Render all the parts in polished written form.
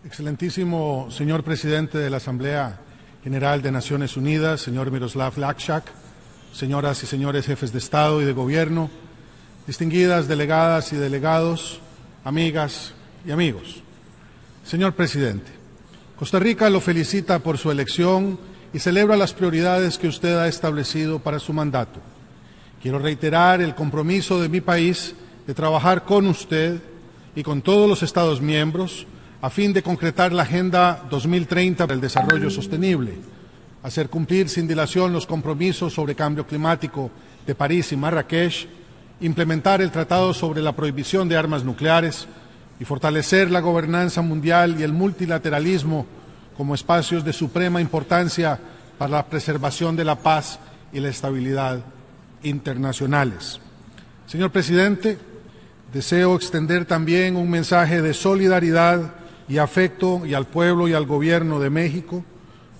Excelentísimo señor presidente de la Asamblea General de Naciones Unidas, señor Miroslav Lajčák, señoras y señores jefes de Estado y de Gobierno, distinguidas delegadas y delegados, amigas y amigos. Señor presidente, Costa Rica lo felicita por su elección y celebra las prioridades que usted ha establecido para su mandato. Quiero reiterar el compromiso de mi país de trabajar con usted y con todos los Estados miembros a fin de concretar la Agenda 2030 para el Desarrollo Sostenible, hacer cumplir sin dilación los compromisos sobre cambio climático de París y Marrakech, implementar el Tratado sobre la Prohibición de Armas Nucleares y fortalecer la gobernanza mundial y el multilateralismo como espacios de suprema importancia para la preservación de la paz y la estabilidad internacionales. Señor presidente, deseo extender también un mensaje de solidaridad y afecto y al pueblo y al gobierno de México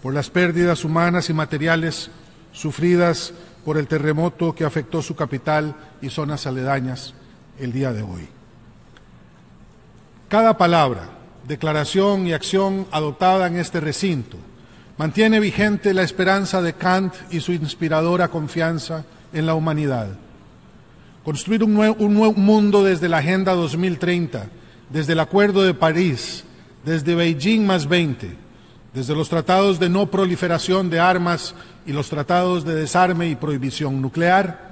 por las pérdidas humanas y materiales sufridas por el terremoto que afectó su capital y zonas aledañas el día de hoy. Cada palabra, declaración y acción adoptada en este recinto mantiene vigente la esperanza de Kant y su inspiradora confianza en la humanidad. Construir un nuevo mundo desde la Agenda 2030, desde el Acuerdo de París, desde Beijing +20, desde los tratados de no proliferación de armas y los tratados de desarme y prohibición nuclear,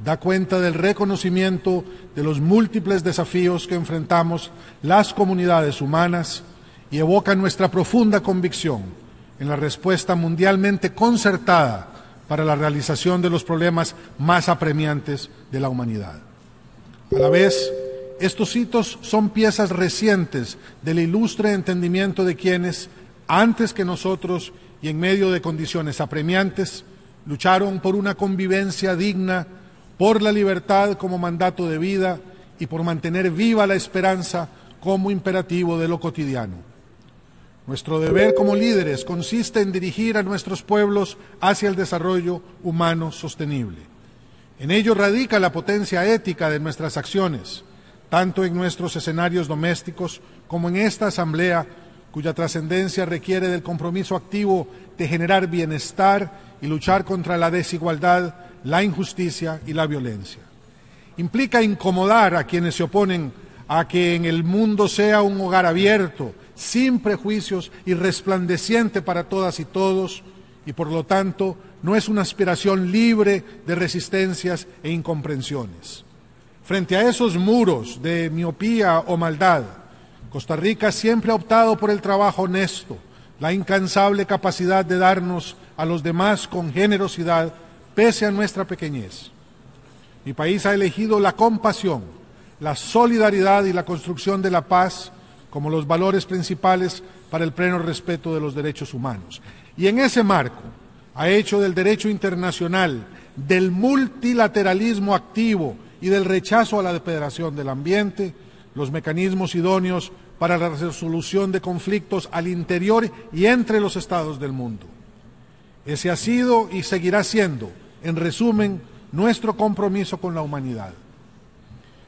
da cuenta del reconocimiento de los múltiples desafíos que enfrentamos las comunidades humanas y evoca nuestra profunda convicción en la respuesta mundialmente concertada para la realización de los problemas más apremiantes de la humanidad. A la vez, estos hitos son piezas recientes del ilustre entendimiento de quienes, antes que nosotros y en medio de condiciones apremiantes, lucharon por una convivencia digna, por la libertad como mandato de vida y por mantener viva la esperanza como imperativo de lo cotidiano. Nuestro deber como líderes consiste en dirigir a nuestros pueblos hacia el desarrollo humano sostenible. En ello radica la potencia ética de nuestras acciones, tanto en nuestros escenarios domésticos como en esta Asamblea, cuya trascendencia requiere del compromiso activo de generar bienestar y luchar contra la desigualdad, la injusticia y la violencia. Implica incomodar a quienes se oponen a que en el mundo sea un hogar abierto, sin prejuicios y resplandeciente para todas y todos, y por lo tanto no es una aspiración libre de resistencias e incomprensiones. Frente a esos muros de miopía o maldad, Costa Rica siempre ha optado por el trabajo honesto, la incansable capacidad de darnos a los demás con generosidad, pese a nuestra pequeñez. Mi país ha elegido la compasión, la solidaridad y la construcción de la paz como los valores principales para el pleno respeto de los derechos humanos. Y en ese marco ha hecho del derecho internacional, del multilateralismo activo y del rechazo a la depredación del ambiente, los mecanismos idóneos para la resolución de conflictos al interior y entre los estados del mundo. Ese ha sido y seguirá siendo, en resumen, nuestro compromiso con la humanidad.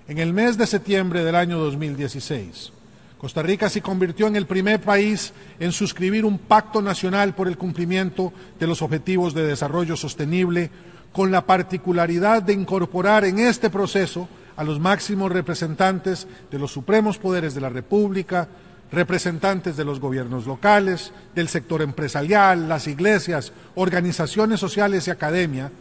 En el mes de septiembre del año 2016, Costa Rica se convirtió en el primer país en suscribir un pacto nacional por el cumplimiento de los objetivos de desarrollo sostenible, con la particularidad de incorporar en este proceso a los máximos representantes de los supremos poderes de la República, representantes de los gobiernos locales, del sector empresarial, las iglesias, organizaciones sociales y academia,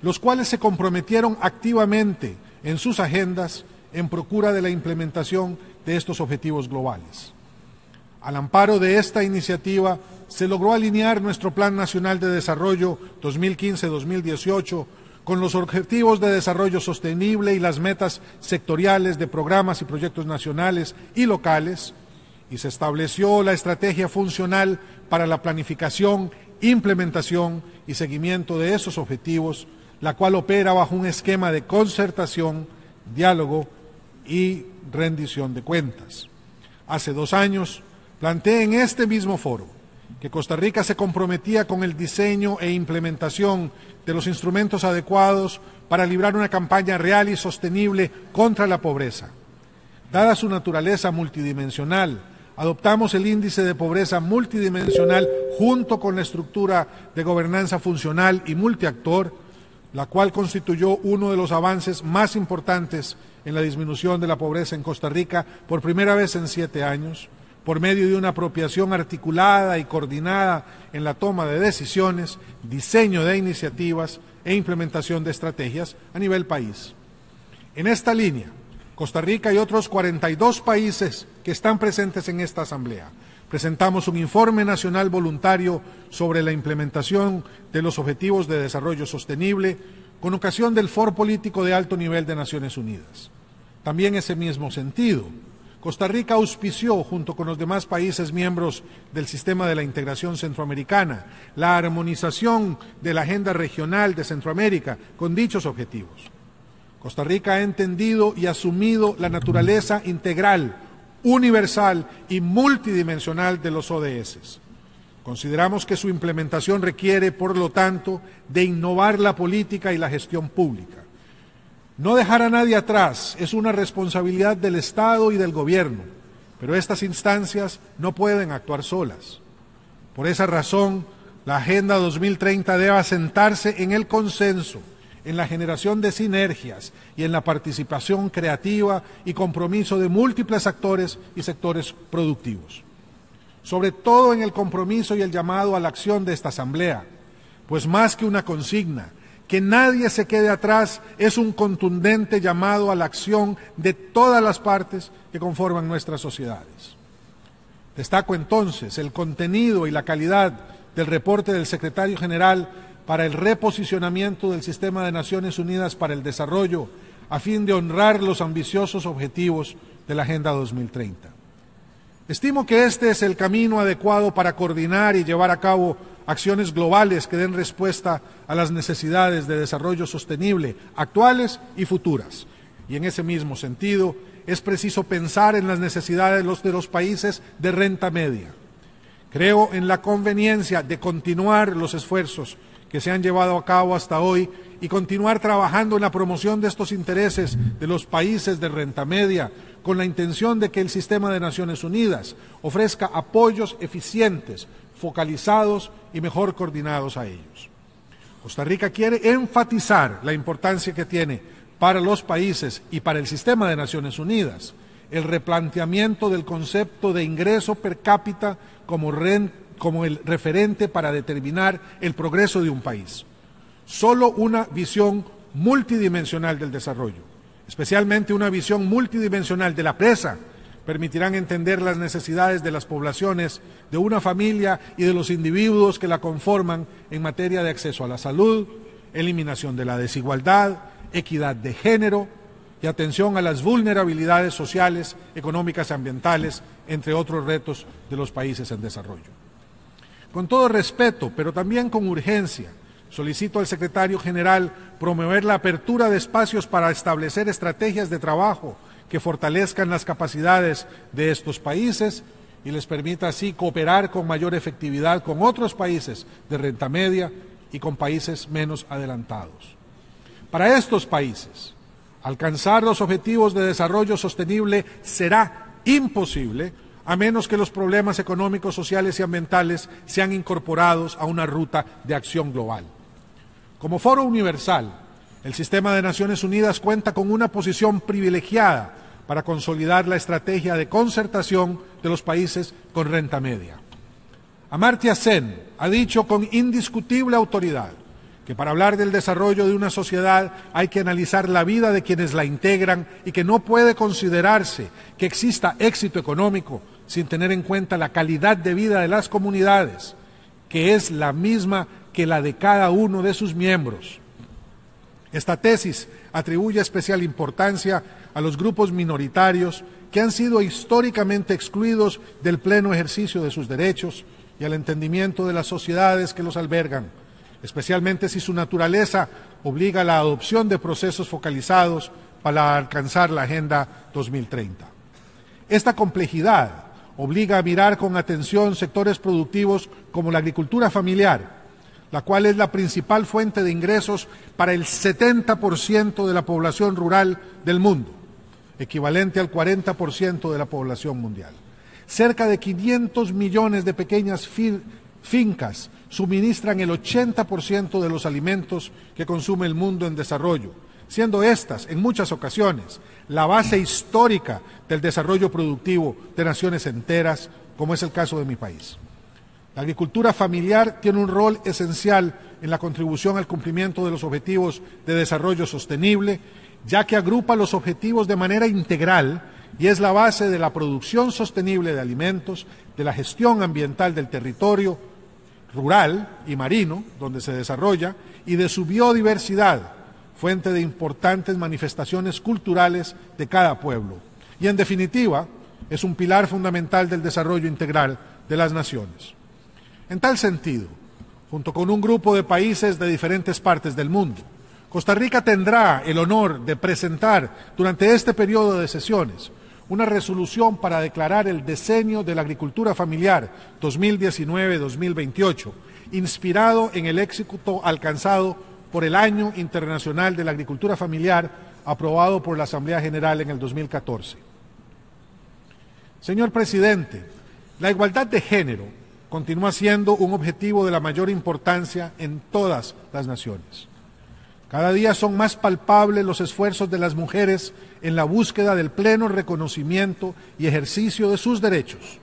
los cuales se comprometieron activamente en sus agendas en procura de la implementación de estos objetivos globales. Al amparo de esta iniciativa, se logró alinear nuestro Plan Nacional de Desarrollo 2015-2018 con los Objetivos de Desarrollo Sostenible y las metas sectoriales de programas y proyectos nacionales y locales, y se estableció la estrategia funcional para la planificación, implementación y seguimiento de esos objetivos, la cual opera bajo un esquema de concertación, diálogo y rendición de cuentas. Hace 2 años, planteé en este mismo foro que Costa Rica se comprometía con el diseño e implementación de los instrumentos adecuados para librar una campaña real y sostenible contra la pobreza. Dada su naturaleza multidimensional, adoptamos el índice de pobreza multidimensional junto con la estructura de gobernanza funcional y multiactor, la cual constituyó uno de los avances más importantes en la disminución de la pobreza en Costa Rica por primera vez en 7 años, por medio de una apropiación articulada y coordinada en la toma de decisiones, diseño de iniciativas e implementación de estrategias a nivel país. En esta línea, Costa Rica y otros 42 países que están presentes en esta asamblea presentamos un informe nacional voluntario sobre la implementación de los Objetivos de Desarrollo Sostenible con ocasión del Foro Político de Alto Nivel de Naciones Unidas. También en ese mismo sentido, Costa Rica auspició, junto con los demás países miembros del Sistema de la Integración Centroamericana, la armonización de la agenda regional de Centroamérica con dichos objetivos. Costa Rica ha entendido y asumido la naturaleza integral, universal y multidimensional de los ODS. Consideramos que su implementación requiere, por lo tanto, de innovar la política y la gestión pública. No dejar a nadie atrás es una responsabilidad del Estado y del Gobierno, pero estas instancias no pueden actuar solas. Por esa razón, la Agenda 2030 debe asentarse en el consenso, en la generación de sinergias y en la participación creativa y compromiso de múltiples actores y sectores productivos. Sobre todo en el compromiso y el llamado a la acción de esta Asamblea, pues más que una consigna, que nadie se quede atrás, es un contundente llamado a la acción de todas las partes que conforman nuestras sociedades. Destaco entonces el contenido y la calidad del reporte del Secretario General para el reposicionamiento del Sistema de Naciones Unidas para el Desarrollo, a fin de honrar los ambiciosos objetivos de la Agenda 2030. Estimo que este es el camino adecuado para coordinar y llevar a cabo acciones globales que den respuesta a las necesidades de desarrollo sostenible actuales y futuras. Y en ese mismo sentido, es preciso pensar en las necesidades de los países de renta media. Creo en la conveniencia de continuar los esfuerzos que se han llevado a cabo hasta hoy y continuar trabajando en la promoción de estos intereses de los países de renta media, con la intención de que el Sistema de Naciones Unidas ofrezca apoyos eficientes, focalizados y mejor coordinados a ellos. Costa Rica quiere enfatizar la importancia que tiene para los países y para el Sistema de Naciones Unidas el replanteamiento del concepto de ingreso per cápita como el referente para determinar el progreso de un país. Solo una visión multidimensional del desarrollo, especialmente una visión multidimensional de la presa, permitirán entender las necesidades de las poblaciones, de una familia y de los individuos que la conforman en materia de acceso a la salud, eliminación de la desigualdad, equidad de género y atención a las vulnerabilidades sociales, económicas y ambientales, entre otros retos de los países en desarrollo. Con todo respeto, pero también con urgencia, solicito al Secretario General promover la apertura de espacios para establecer estrategias de trabajo que fortalezcan las capacidades de estos países y les permita así cooperar con mayor efectividad con otros países de renta media y con países menos adelantados. Para estos países, alcanzar los objetivos de desarrollo sostenible será imposible a menos que los problemas económicos, sociales y ambientales sean incorporados a una ruta de acción global. Como foro universal, el Sistema de Naciones Unidas cuenta con una posición privilegiada para consolidar la estrategia de concertación de los países con renta media. Amartya Sen ha dicho con indiscutible autoridad que para hablar del desarrollo de una sociedad hay que analizar la vida de quienes la integran y que no puede considerarse que exista éxito económico sin tener en cuenta la calidad de vida de las comunidades, que es la misma que la de cada uno de sus miembros. Esta tesis atribuye especial importancia a los grupos minoritarios que han sido históricamente excluidos del pleno ejercicio de sus derechos y al entendimiento de las sociedades que los albergan, especialmente si su naturaleza obliga a la adopción de procesos focalizados para alcanzar la Agenda 2030. Esta complejidad obliga a mirar con atención sectores productivos como la agricultura familiar, la cual es la principal fuente de ingresos para el 70% de la población rural del mundo, equivalente al 40% de la población mundial. Cerca de 500 millones de pequeñas fincas suministran el 80% de los alimentos que consume el mundo en desarrollo, siendo estas, en muchas ocasiones, la base histórica del desarrollo productivo de naciones enteras, como es el caso de mi país. La agricultura familiar tiene un rol esencial en la contribución al cumplimiento de los objetivos de desarrollo sostenible, ya que agrupa los objetivos de manera integral y es la base de la producción sostenible de alimentos, de la gestión ambiental del territorio rural y marino, donde se desarrolla, y de su biodiversidad, fuente de importantes manifestaciones culturales de cada pueblo. Y en definitiva, es un pilar fundamental del desarrollo integral de las naciones. En tal sentido, junto con un grupo de países de diferentes partes del mundo, Costa Rica tendrá el honor de presentar durante este periodo de sesiones una resolución para declarar el Decenio de la Agricultura Familiar 2019-2028, inspirado en el éxito alcanzado por el Año Internacional de la Agricultura Familiar, aprobado por la Asamblea General en el 2014. Señor Presidente, la igualdad de género continúa siendo un objetivo de la mayor importancia en todas las naciones. Cada día son más palpables los esfuerzos de las mujeres en la búsqueda del pleno reconocimiento y ejercicio de sus derechos.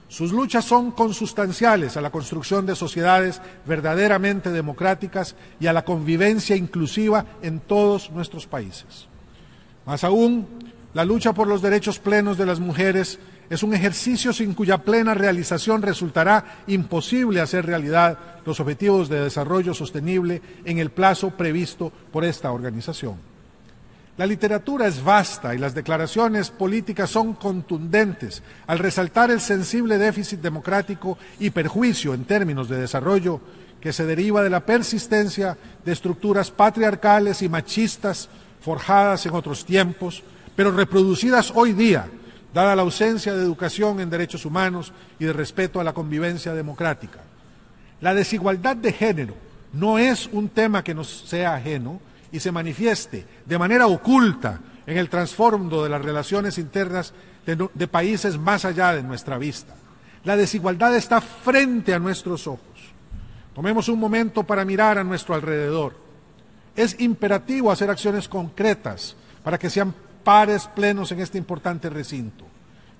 Sus luchas son consustanciales a la construcción de sociedades verdaderamente democráticas y a la convivencia inclusiva en todos nuestros países. Más aún, la lucha por los derechos plenos de las mujeres es un ejercicio sin cuya plena realización resultará imposible hacer realidad los objetivos de desarrollo sostenible en el plazo previsto por esta organización. La literatura es vasta y las declaraciones políticas son contundentes al resaltar el sensible déficit democrático y perjuicio en términos de desarrollo que se deriva de la persistencia de estructuras patriarcales y machistas forjadas en otros tiempos, pero reproducidas hoy día, dada la ausencia de educación en derechos humanos y de respeto a la convivencia democrática. La desigualdad de género no es un tema que nos sea ajeno y se manifieste de manera oculta en el trasfondo de las relaciones internas de países más allá de nuestra vista. La desigualdad está frente a nuestros ojos. Tomemos un momento para mirar a nuestro alrededor. Es imperativo hacer acciones concretas para que sean pares plenos en este importante recinto.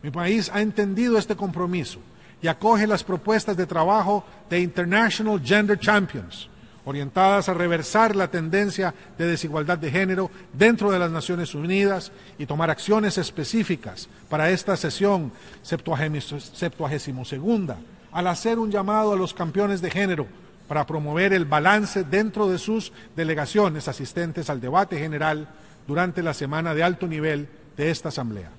Mi país ha entendido este compromiso y acoge las propuestas de trabajo de International Gender Champions, orientadas a reversar la tendencia de desigualdad de género dentro de las Naciones Unidas y tomar acciones específicas para esta sesión 72ª, al hacer un llamado a los campeones de género para promover el balance dentro de sus delegaciones asistentes al debate general durante la semana de alto nivel de esta Asamblea.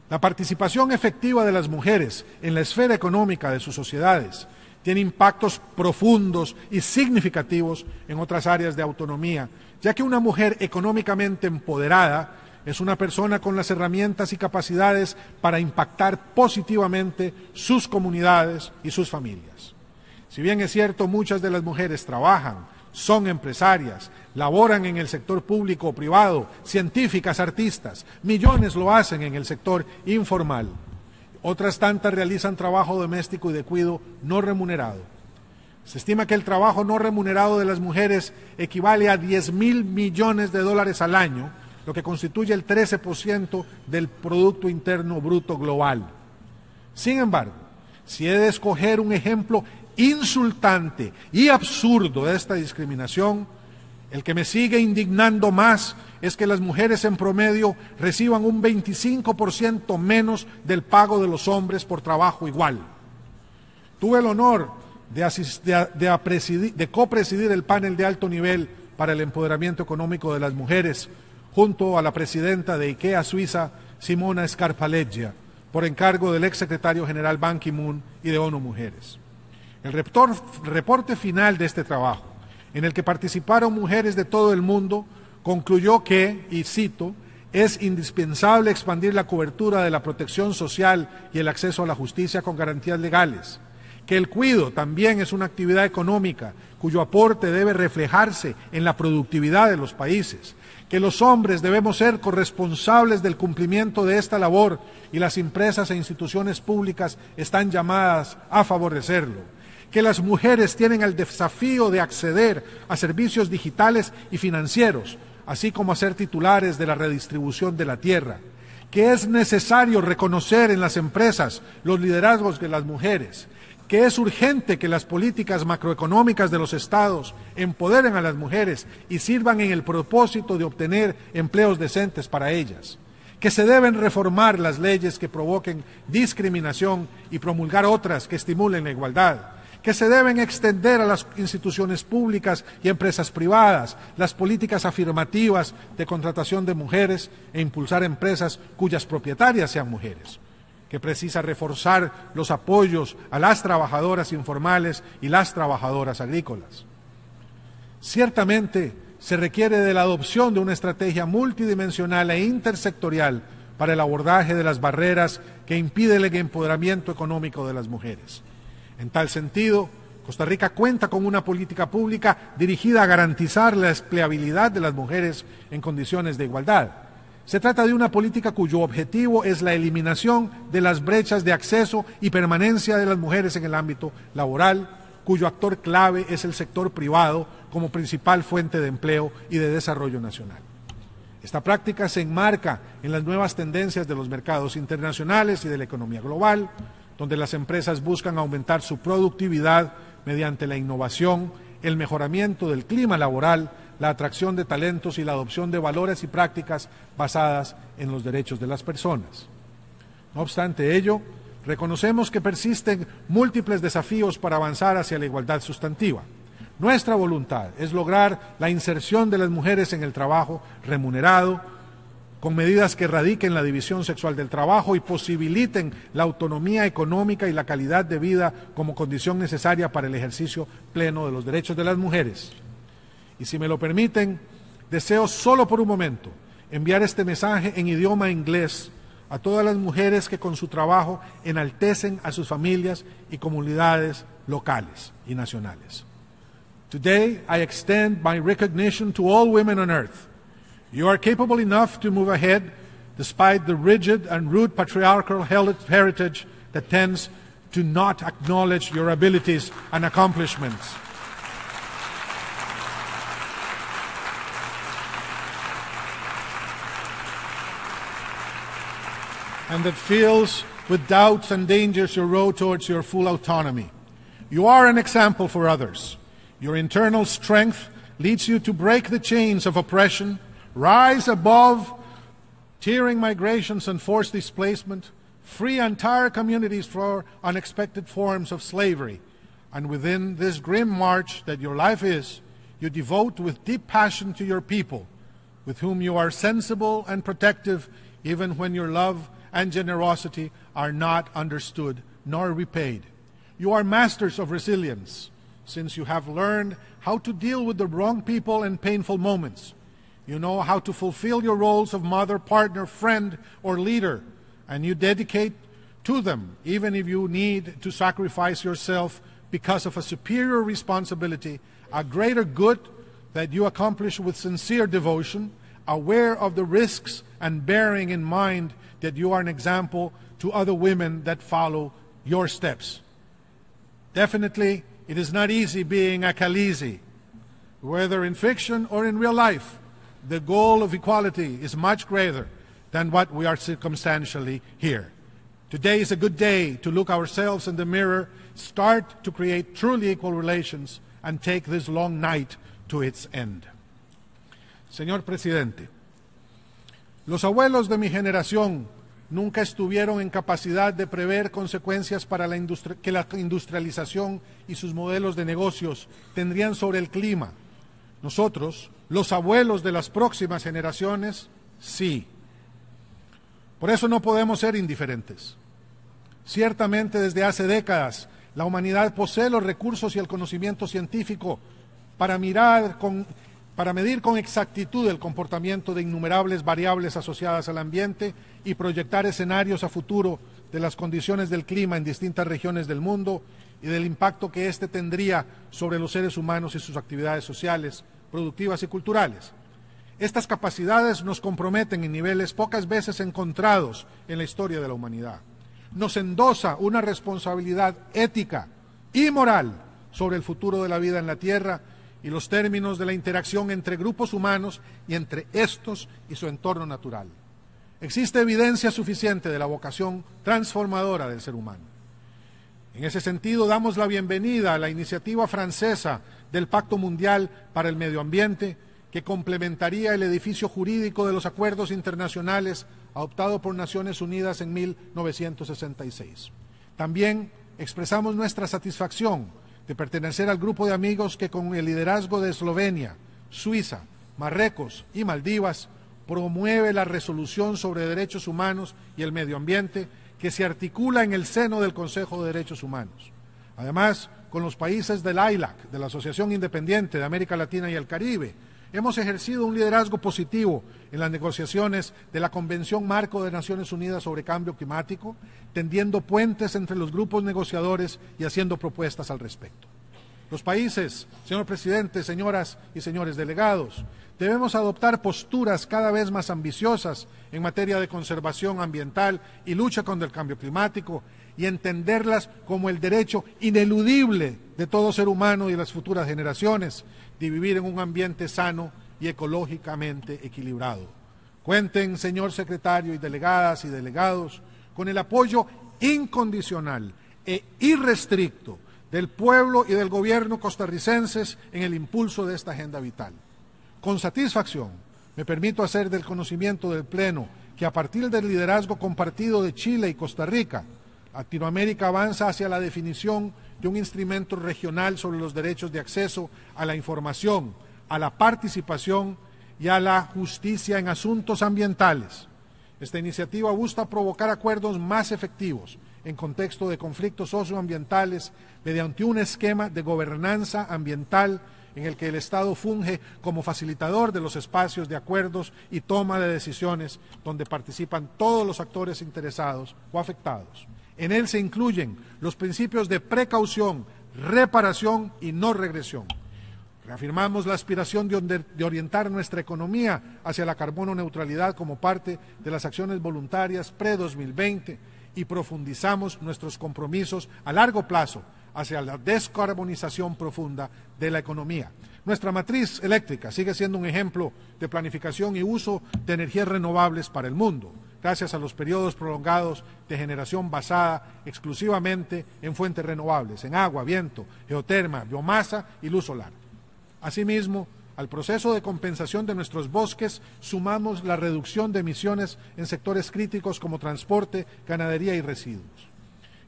La participación efectiva de las mujeres en la esfera económica de sus sociedades tiene impactos profundos y significativos en otras áreas de autonomía, ya que una mujer económicamente empoderada es una persona con las herramientas y capacidades para impactar positivamente sus comunidades y sus familias. Si bien es cierto, muchas de las mujeres trabajan, son empresarias, laboran en el sector público o privado, científicas, artistas, millones lo hacen en el sector informal. Otras tantas realizan trabajo doméstico y de cuidado no remunerado. Se estima que el trabajo no remunerado de las mujeres equivale a 10.000 millones de dólares al año, lo que constituye el 13% del Producto Interno Bruto global. Sin embargo, si he de escoger un ejemplo insultante y absurdo de esta discriminación, el que me sigue indignando más es que las mujeres en promedio reciban un 25% menos del pago de los hombres por trabajo igual. Tuve el honor de copresidir el panel de alto nivel para el empoderamiento económico de las mujeres junto a la presidenta de IKEA Suiza, Simona Scarpaleggia, por encargo del exsecretario general Ban Ki-moon y de ONU Mujeres. El reporte final de este trabajo, en el que participaron mujeres de todo el mundo, concluyó que, y cito, es indispensable expandir la cobertura de la protección social y el acceso a la justicia con garantías legales, que el cuidado también es una actividad económica cuyo aporte debe reflejarse en la productividad de los países, que los hombres debemos ser corresponsables del cumplimiento de esta labor y las empresas e instituciones públicas están llamadas a favorecerlo, que las mujeres tienen el desafío de acceder a servicios digitales y financieros, así como a ser titulares de la redistribución de la tierra, que es necesario reconocer en las empresas los liderazgos de las mujeres, que es urgente que las políticas macroeconómicas de los estados empoderen a las mujeres y sirvan en el propósito de obtener empleos decentes para ellas, que se deben reformar las leyes que provoquen discriminación y promulgar otras que estimulen la igualdad, que se deben extender a las instituciones públicas y empresas privadas las políticas afirmativas de contratación de mujeres e impulsar empresas cuyas propietarias sean mujeres, que precisa reforzar los apoyos a las trabajadoras informales y las trabajadoras agrícolas. Ciertamente se requiere de la adopción de una estrategia multidimensional e intersectorial para el abordaje de las barreras que impiden el empoderamiento económico de las mujeres. En tal sentido, Costa Rica cuenta con una política pública dirigida a garantizar la empleabilidad de las mujeres en condiciones de igualdad. Se trata de una política cuyo objetivo es la eliminación de las brechas de acceso y permanencia de las mujeres en el ámbito laboral, cuyo actor clave es el sector privado como principal fuente de empleo y de desarrollo nacional. Esta práctica se enmarca en las nuevas tendencias de los mercados internacionales y de la economía global, donde las empresas buscan aumentar su productividad mediante la innovación, el mejoramiento del clima laboral, la atracción de talentos y la adopción de valores y prácticas basadas en los derechos de las personas. No obstante ello, reconocemos que persisten múltiples desafíos para avanzar hacia la igualdad sustantiva. Nuestra voluntad es lograr la inserción de las mujeres en el trabajo remunerado, con medidas que erradiquen la división sexual del trabajo y posibiliten la autonomía económica y la calidad de vida como condición necesaria para el ejercicio pleno de los derechos de las mujeres. Y si me lo permiten, deseo solo por un momento enviar este mensaje en idioma inglés a todas las mujeres que con su trabajo enaltecen a sus familias y comunidades locales y nacionales. Today, I extend my recognition to all women on earth. You are capable enough to move ahead despite the rigid and rude patriarchal heritage that tends to not acknowledge your abilities and accomplishments. And that fills with doubts and dangers your road towards your full autonomy. You are an example for others. Your internal strength leads you to break the chains of oppression, rise above tearing migrations and forced displacement, free entire communities from unexpected forms of slavery, and within this grim march that your life is, you devote with deep passion to your people, with whom you are sensible and protective even when your love and generosity are not understood nor repaid. You are masters of resilience, since you have learned how to deal with the wrong people and painful moments. You know how to fulfill your roles of mother, partner, friend, or leader, and you dedicate to them, even if you need to sacrifice yourself because of a superior responsibility, a greater good that you accomplish with sincere devotion, aware of the risks and bearing in mind that you are an example to other women that follow your steps. Definitely, it is not easy being a Khaleesi. Whether in fiction or in real life, the goal of equality is much greater than what we are circumstantially here. Today is a good day to look ourselves in the mirror, start to create truly equal relations, and take this long night to its end. Señor Presidente, los abuelos de mi generación nunca estuvieron en capacidad de prever consecuencias para que la industrialización y sus modelos de negocios tendrían sobre el clima. Nosotros, los abuelos de las próximas generaciones, sí. Por eso no podemos ser indiferentes. Ciertamente desde hace décadas la humanidad posee los recursos y el conocimiento científico para medir con exactitud el comportamiento de innumerables variables asociadas al ambiente y proyectar escenarios a futuro de las condiciones del clima en distintas regiones del mundo y del impacto que éste tendría sobre los seres humanos y sus actividades sociales, productivas y culturales. Estas capacidades nos comprometen en niveles pocas veces encontrados en la historia de la humanidad. Nos endosa una responsabilidad ética y moral sobre el futuro de la vida en la Tierra y los términos de la interacción entre grupos humanos y entre estos y su entorno natural. Existe evidencia suficiente de la vocación transformadora del ser humano. En ese sentido, damos la bienvenida a la iniciativa francesa del Pacto Mundial para el Medio Ambiente, que complementaría el edificio jurídico de los acuerdos internacionales adoptado por Naciones Unidas en 1966. También expresamos nuestra satisfacción de pertenecer al grupo de amigos que con el liderazgo de Eslovenia, Suiza, Marruecos y Maldivas promueve la resolución sobre derechos humanos y el medio ambiente que se articula en el seno del Consejo de Derechos Humanos. Además, con los países del ILAC, de la Asociación Independiente de América Latina y el Caribe, hemos ejercido un liderazgo positivo en las negociaciones de la Convención Marco de Naciones Unidas sobre Cambio Climático, tendiendo puentes entre los grupos negociadores y haciendo propuestas al respecto. Los países, señor presidente, señoras y señores delegados, debemos adoptar posturas cada vez más ambiciosas en materia de conservación ambiental y lucha contra el cambio climático y entenderlas como el derecho ineludible de todo ser humano y de las futuras generaciones de vivir en un ambiente sano y ecológicamente equilibrado. Cuenten, señor secretario y delegadas y delegados, con el apoyo incondicional e irrestricto del pueblo y del gobierno costarricenses en el impulso de esta agenda vital. Con satisfacción, me permito hacer del conocimiento del Pleno que a partir del liderazgo compartido de Chile y Costa Rica, Latinoamérica avanza hacia la definición de un instrumento regional sobre los derechos de acceso a la información, a la participación y a la justicia en asuntos ambientales. Esta iniciativa busca provocar acuerdos más efectivos en contexto de conflictos socioambientales mediante un esquema de gobernanza ambiental en el que el Estado funge como facilitador de los espacios de acuerdos y toma de decisiones donde participan todos los actores interesados o afectados. En él se incluyen los principios de precaución, reparación y no regresión. Reafirmamos la aspiración de orientar nuestra economía hacia la carbono neutralidad como parte de las acciones voluntarias pre-2020 y profundizamos nuestros compromisos a largo plazo hacia la descarbonización profunda de la economía. Nuestra matriz eléctrica sigue siendo un ejemplo de planificación y uso de energías renovables para el mundo, gracias a los periodos prolongados de generación basada exclusivamente en fuentes renovables, en agua, viento, geoterma, biomasa y luz solar. Asimismo, al proceso de compensación de nuestros bosques sumamos la reducción de emisiones en sectores críticos como transporte, ganadería y residuos.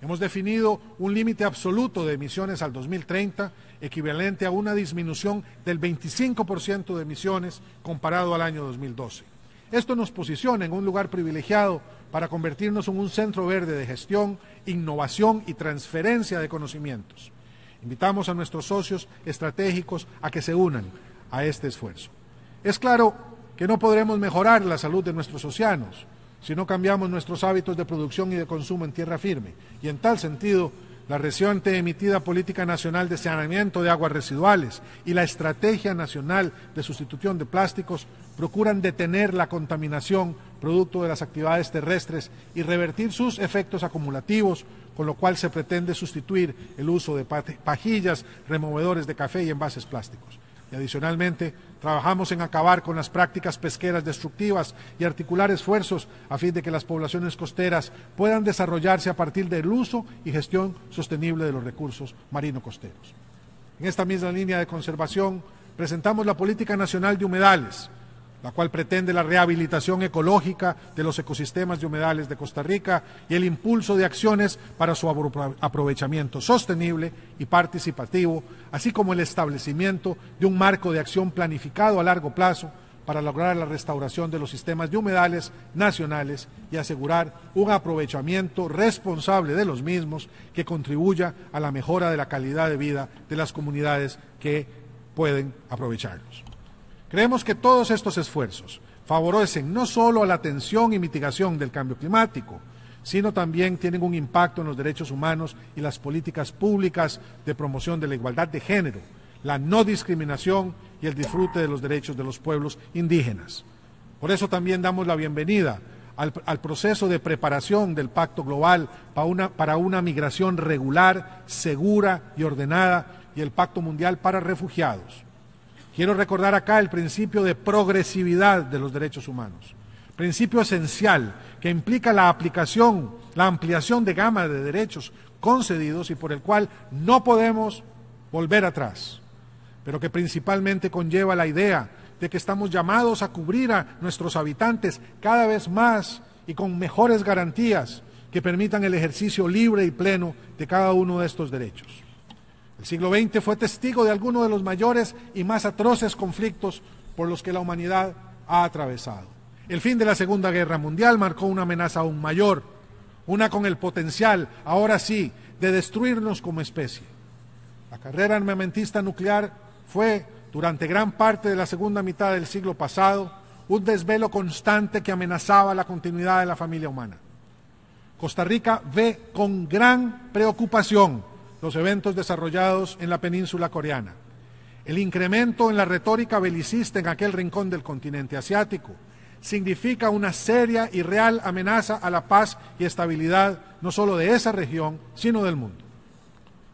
Hemos definido un límite absoluto de emisiones al 2030, equivalente a una disminución del 25% de emisiones comparado al año 2012. Esto nos posiciona en un lugar privilegiado para convertirnos en un centro verde de gestión, innovación y transferencia de conocimientos. Invitamos a nuestros socios estratégicos a que se unan a este esfuerzo. Es claro que no podremos mejorar la salud de nuestros océanos si no cambiamos nuestros hábitos de producción y de consumo en tierra firme. Y en tal sentido, la reciente emitida Política Nacional de Saneamiento de Aguas Residuales y la Estrategia Nacional de Sustitución de Plásticos procuran detener la contaminación producto de las actividades terrestres y revertir sus efectos acumulativos, con lo cual se pretende sustituir el uso de pajillas, removedores de café y envases plásticos. Y adicionalmente, trabajamos en acabar con las prácticas pesqueras destructivas y articular esfuerzos a fin de que las poblaciones costeras puedan desarrollarse a partir del uso y gestión sostenible de los recursos marino-costeros. En esta misma línea de conservación, presentamos la Política Nacional de Humedales, la cual pretende la rehabilitación ecológica de los ecosistemas de humedales de Costa Rica y el impulso de acciones para su aprovechamiento sostenible y participativo, así como el establecimiento de un marco de acción planificado a largo plazo para lograr la restauración de los sistemas de humedales nacionales y asegurar un aprovechamiento responsable de los mismos que contribuya a la mejora de la calidad de vida de las comunidades que pueden aprovecharlos. Creemos que todos estos esfuerzos favorecen no solo a la atención y mitigación del cambio climático, sino también tienen un impacto en los derechos humanos y las políticas públicas de promoción de la igualdad de género, la no discriminación y el disfrute de los derechos de los pueblos indígenas. Por eso también damos la bienvenida al proceso de preparación del Pacto Global para una migración regular, segura y ordenada, y el Pacto Mundial para Refugiados. Quiero recordar acá el principio de progresividad de los derechos humanos, principio esencial que implica la ampliación de gama de derechos concedidos y por el cual no podemos volver atrás, pero que principalmente conlleva la idea de que estamos llamados a cubrir a nuestros habitantes cada vez más y con mejores garantías que permitan el ejercicio libre y pleno de cada uno de estos derechos. El siglo XX fue testigo de algunos de los mayores y más atroces conflictos por los que la humanidad ha atravesado. El fin de la Segunda Guerra Mundial marcó una amenaza aún mayor, una con el potencial, ahora sí, de destruirnos como especie. La carrera armamentista nuclear fue, durante gran parte de la segunda mitad del siglo pasado, un desvelo constante que amenazaba la continuidad de la familia humana. Costa Rica ve con gran preocupación los eventos desarrollados en la península coreana, el incremento en la retórica belicista en aquel rincón del continente asiático significa una seria y real amenaza a la paz y estabilidad no solo de esa región, sino del mundo.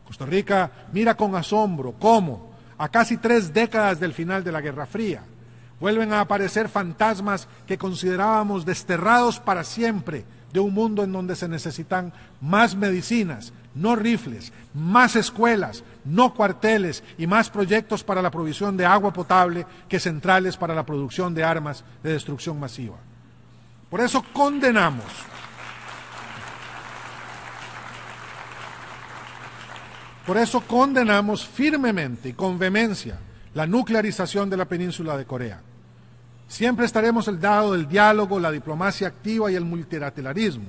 Costa Rica mira con asombro cómo, a casi 3 décadas del final de la Guerra Fría, vuelven a aparecer fantasmas que considerábamos desterrados para siempre de un mundo en donde se necesitan más medicinas, no rifles, más escuelas, no cuarteles y más proyectos para la provisión de agua potable que centrales para la producción de armas de destrucción masiva. Por eso condenamos firmemente y con vehemencia la nuclearización de la península de Corea. Siempre estaremos al lado del diálogo, la diplomacia activa y el multilateralismo.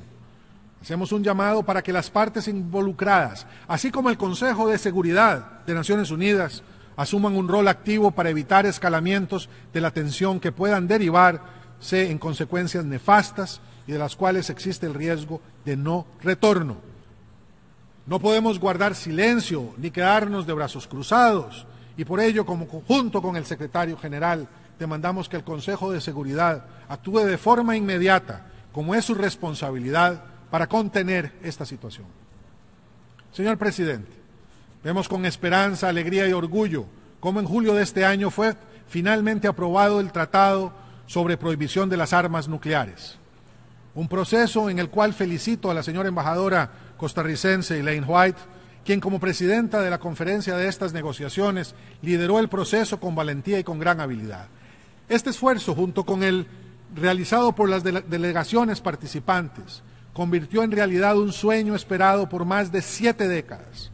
Hacemos un llamado para que las partes involucradas, así como el Consejo de Seguridad de Naciones Unidas, asuman un rol activo para evitar escalamientos de la tensión que puedan derivarse en consecuencias nefastas y de las cuales existe el riesgo de no retorno. No podemos guardar silencio ni quedarnos de brazos cruzados y por ello, junto con el secretario general, demandamos que el Consejo de Seguridad actúe de forma inmediata, como es su responsabilidad, para contener esta situación. Señor presidente, vemos con esperanza, alegría y orgullo cómo en julio de este año fue finalmente aprobado el Tratado sobre Prohibición de las Armas Nucleares, un proceso en el cual felicito a la señora embajadora costarricense Elaine White, quien como presidenta de la conferencia de estas negociaciones lideró el proceso con valentía y con gran habilidad. Este esfuerzo, junto con el realizado por las delegaciones participantes, convirtió en realidad un sueño esperado por más de 7 décadas.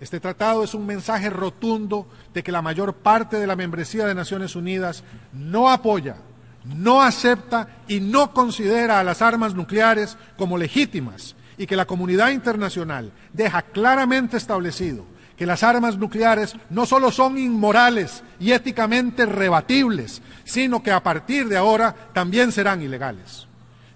Este tratado es un mensaje rotundo de que la mayor parte de la membresía de Naciones Unidas no apoya, no acepta y no considera a las armas nucleares como legítimas y que la comunidad internacional deja claramente establecido que las armas nucleares no solo son inmorales y éticamente rebatibles, sino que a partir de ahora también serán ilegales.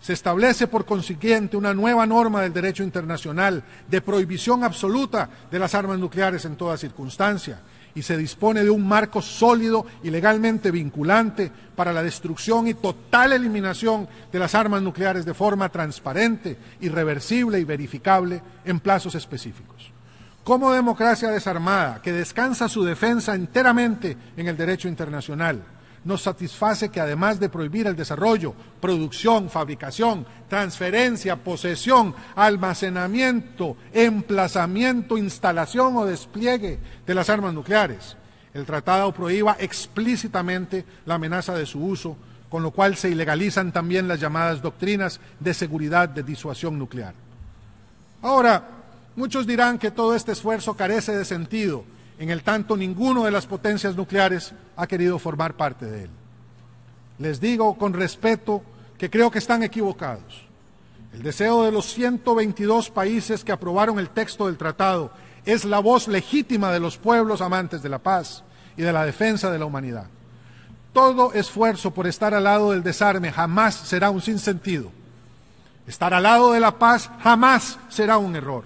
Se establece por consiguiente una nueva norma del derecho internacional de prohibición absoluta de las armas nucleares en toda circunstancia y se dispone de un marco sólido y legalmente vinculante para la destrucción y total eliminación de las armas nucleares de forma transparente, irreversible y verificable en plazos específicos. Como democracia desarmada, que descansa su defensa enteramente en el derecho internacional, nos satisface que además de prohibir el desarrollo, producción, fabricación, transferencia, posesión, almacenamiento, emplazamiento, instalación o despliegue de las armas nucleares, el tratado prohíba explícitamente la amenaza de su uso, con lo cual se ilegalizan también las llamadas doctrinas de seguridad de disuasión nuclear. Ahora, muchos dirán que todo este esfuerzo carece de sentido, en el tanto ninguno de las potencias nucleares ha querido formar parte de él. Les digo con respeto que creo que están equivocados. El deseo de los 122 países que aprobaron el texto del tratado es la voz legítima de los pueblos amantes de la paz y de la defensa de la humanidad. Todo esfuerzo por estar al lado del desarme jamás será un sinsentido. Estar al lado de la paz jamás será un error.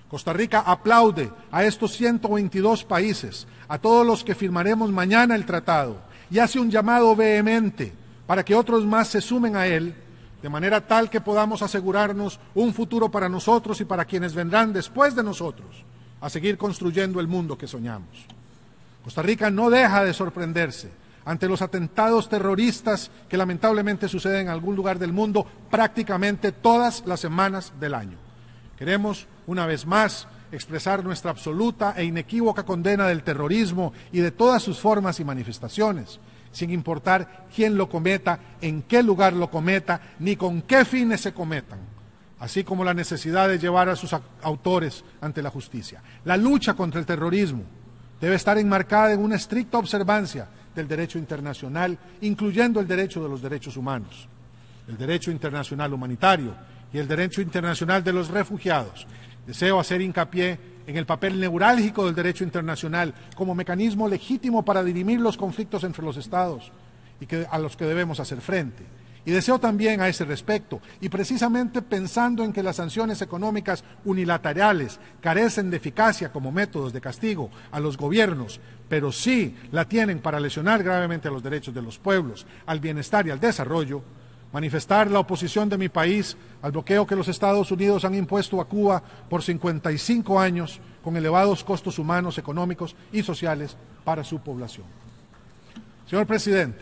Costa Rica aplaude a estos 122 países, a todos los que firmaremos mañana el tratado, y hace un llamado vehemente para que otros más se sumen a él, de manera tal que podamos asegurarnos un futuro para nosotros y para quienes vendrán después de nosotros, a seguir construyendo el mundo que soñamos. Costa Rica no deja de sorprenderse ante los atentados terroristas que lamentablemente suceden en algún lugar del mundo prácticamente todas las semanas del año. Queremos, una vez más, expresar nuestra absoluta e inequívoca condena del terrorismo y de todas sus formas y manifestaciones, sin importar quién lo cometa, en qué lugar lo cometa, ni con qué fines se cometan, así como la necesidad de llevar a sus autores ante la justicia. La lucha contra el terrorismo debe estar enmarcada en una estricta observancia del derecho internacional, incluyendo el derecho de los derechos humanos, el derecho internacional humanitario y el derecho internacional de los refugiados. Deseo hacer hincapié en el papel neurálgico del derecho internacional como mecanismo legítimo para dirimir los conflictos entre los estados y a los que debemos hacer frente. Y deseo también a ese respecto, y precisamente pensando en que las sanciones económicas unilaterales carecen de eficacia como métodos de castigo a los gobiernos, pero sí la tienen para lesionar gravemente a los derechos de los pueblos, al bienestar y al desarrollo, manifestar la oposición de mi país al bloqueo que los Estados Unidos han impuesto a Cuba por 55 años con elevados costos humanos, económicos y sociales para su población. Señor presidente,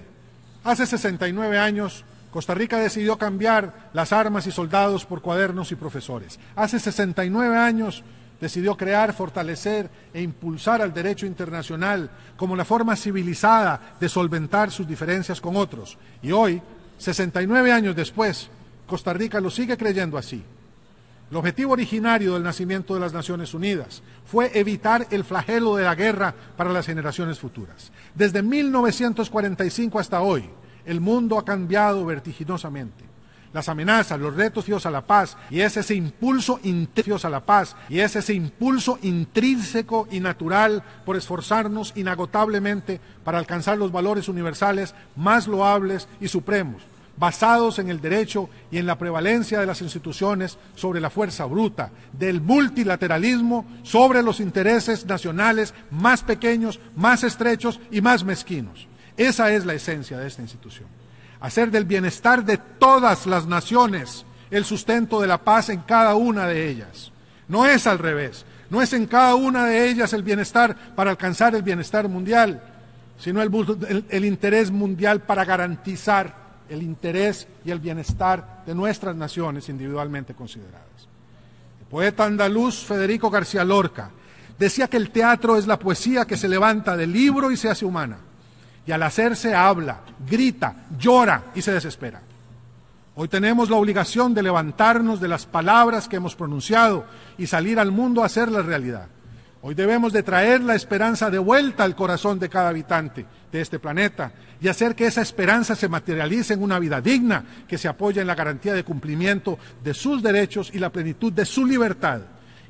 hace 69 años Costa Rica decidió cambiar las armas y soldados por cuadernos y profesores. Hace 69 años decidió crear, fortalecer e impulsar al derecho internacional como la forma civilizada de solventar sus diferencias con otros. Y hoy, 69 años después, Costa Rica lo sigue creyendo así. El objetivo originario del nacimiento de las Naciones Unidas fue evitar el flagelo de la guerra para las generaciones futuras. Desde 1945 hasta hoy, el mundo ha cambiado vertiginosamente. Las amenazas, los retos fijos a la paz, y es ese impulso intrínseco y natural por esforzarnos inagotablemente para alcanzar los valores universales más loables y supremos, basados en el derecho y en la prevalencia de las instituciones sobre la fuerza bruta, del multilateralismo sobre los intereses nacionales más pequeños, más estrechos y más mezquinos. Esa es la esencia de esta institución. Hacer del bienestar de todas las naciones el sustento de la paz en cada una de ellas. No es al revés, no es en cada una de ellas el bienestar para alcanzar el bienestar mundial, sino el interés mundial para garantizar el interés y el bienestar de nuestras naciones individualmente consideradas. El poeta andaluz Federico García Lorca decía que el teatro es la poesía que se levanta del libro y se hace humana, y al hacerse habla, grita, llora y se desespera. Hoy tenemos la obligación de levantarnos de las palabras que hemos pronunciado y salir al mundo a hacerlas realidad. Hoy debemos de traer la esperanza de vuelta al corazón de cada habitante de este planeta y hacer que esa esperanza se materialice en una vida digna que se apoya en la garantía de cumplimiento de sus derechos y la plenitud de su libertad.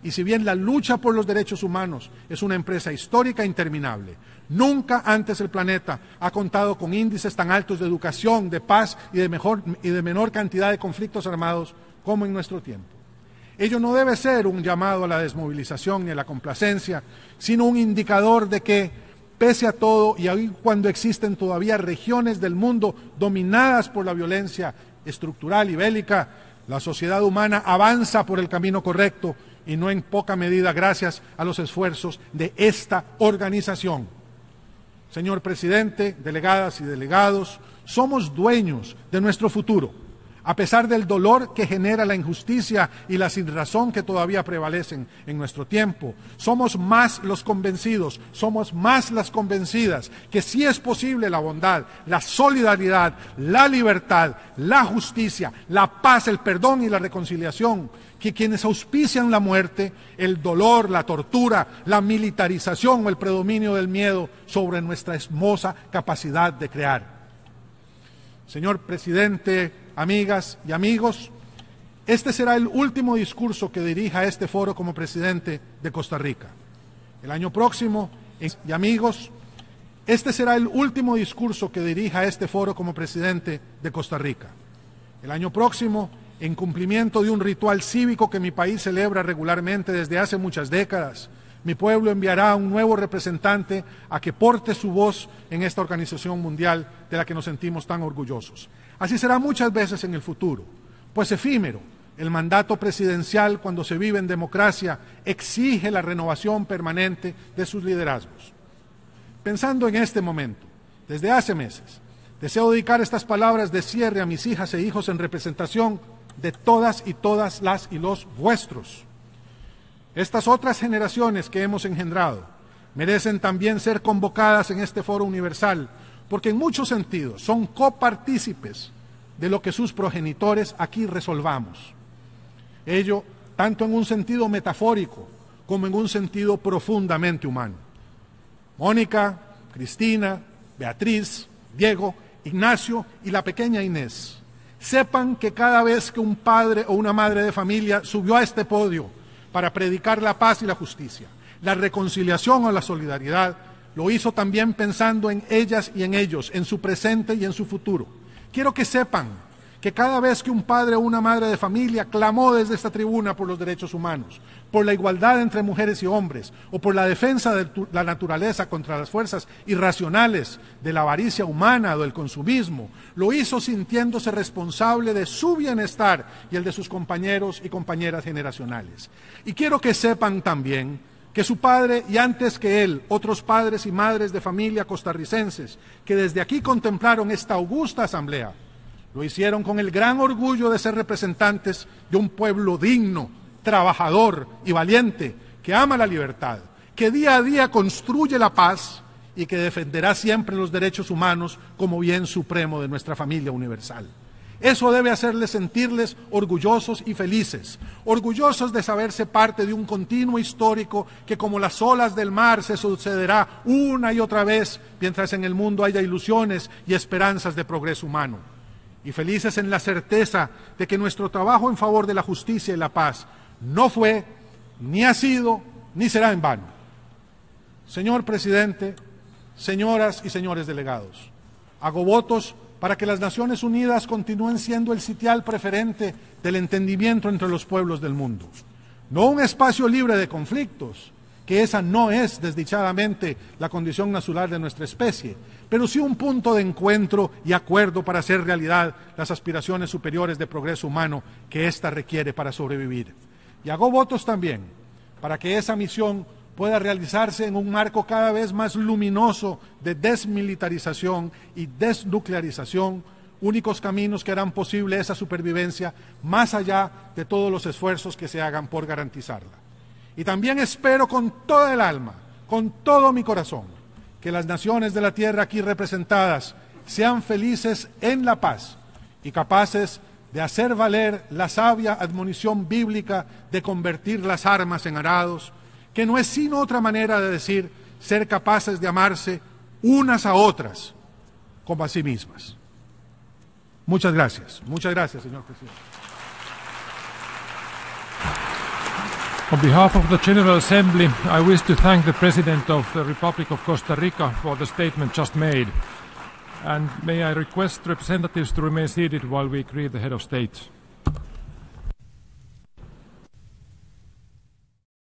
Y si bien la lucha por los derechos humanos es una empresa histórica interminable, nunca antes el planeta ha contado con índices tan altos de educación, de paz y de menor cantidad de conflictos armados como en nuestro tiempo. Ello no debe ser un llamado a la desmovilización ni a la complacencia, sino un indicador de que, pese a todo, y aun cuando existen todavía regiones del mundo dominadas por la violencia estructural y bélica, la sociedad humana avanza por el camino correcto y no en poca medida gracias a los esfuerzos de esta organización. Señor presidente, delegadas y delegados, somos dueños de nuestro futuro, a pesar del dolor que genera la injusticia y la sinrazón que todavía prevalecen en nuestro tiempo. Somos más los convencidos, somos más las convencidas que sí es posible la bondad, la solidaridad, la libertad, la justicia, la paz, el perdón y la reconciliación, que quienes auspician la muerte, el dolor, la tortura, la militarización o el predominio del miedo sobre nuestra hermosa capacidad de crear. Señor presidente, amigas y amigos, este será el último discurso que dirija a este foro como presidente de Costa Rica. El año próximo, y amigos, este será el último discurso que dirija a este foro como presidente de Costa Rica. El año próximo, en cumplimiento de un ritual cívico que mi país celebra regularmente desde hace muchas décadas, mi pueblo enviará a un nuevo representante a que porte su voz en esta organización mundial de la que nos sentimos tan orgullosos. Así será muchas veces en el futuro, pues efímero, el mandato presidencial cuando se vive en democracia exige la renovación permanente de sus liderazgos. Pensando en este momento, desde hace meses, deseo dedicar estas palabras de cierre a mis hijas e hijos en representación de todas y todas las y los vuestros. Estas otras generaciones que hemos engendrado merecen también ser convocadas en este foro universal, porque en muchos sentidos son copartícipes de lo que sus progenitores aquí resolvamos. Ello tanto en un sentido metafórico como en un sentido profundamente humano. Mónica, Cristina, Beatriz, Diego, Ignacio y la pequeña Inés, sepan que cada vez que un padre o una madre de familia subió a este podio para predicar la paz y la justicia, la reconciliación o la solidaridad, lo hizo también pensando en ellas y en ellos, en su presente y en su futuro. Quiero que sepan que cada vez que un padre o una madre de familia clamó desde esta tribuna por los derechos humanos, por la igualdad entre mujeres y hombres, o por la defensa de la naturaleza contra las fuerzas irracionales de la avaricia humana o del consumismo, lo hizo sintiéndose responsable de su bienestar y el de sus compañeros y compañeras generacionales. Y quiero que sepan también que su padre y antes que él, otros padres y madres de familia costarricenses que desde aquí contemplaron esta augusta asamblea, lo hicieron con el gran orgullo de ser representantes de un pueblo digno, trabajador y valiente, que ama la libertad, que día a día construye la paz y que defenderá siempre los derechos humanos como bien supremo de nuestra familia universal. Eso debe hacerles sentirles orgullosos y felices, orgullosos de saberse parte de un continuo histórico que como las olas del mar se sucederá una y otra vez mientras en el mundo haya ilusiones y esperanzas de progreso humano. Y felices en la certeza de que nuestro trabajo en favor de la justicia y la paz no fue, ni ha sido, ni será en vano. Señor Presidente, señoras y señores delegados, hago votos para que las Naciones Unidas continúen siendo el sitial preferente del entendimiento entre los pueblos del mundo. No un espacio libre de conflictos, que esa no es desdichadamente la condición natural de nuestra especie, pero sí un punto de encuentro y acuerdo para hacer realidad las aspiraciones superiores de progreso humano que ésta requiere para sobrevivir. Y hago votos también para que esa misión pueda realizarse en un marco cada vez más luminoso de desmilitarización y desnuclearización, únicos caminos que harán posible esa supervivencia más allá de todos los esfuerzos que se hagan por garantizarla. Y también espero con toda el alma, con todo mi corazón, que las naciones de la tierra aquí representadas sean felices en la paz y capaces de hacer valer la sabia admonición bíblica de convertir las armas en arados, que no es sino otra manera de decir ser capaces de amarse unas a otras como a sí mismas. Muchas gracias, señor presidente. On behalf of the General Assembly, I wish to thank the President of the Republic of Costa Rica for the statement just made. And may I request representatives to remain seated while we greet the Head of State.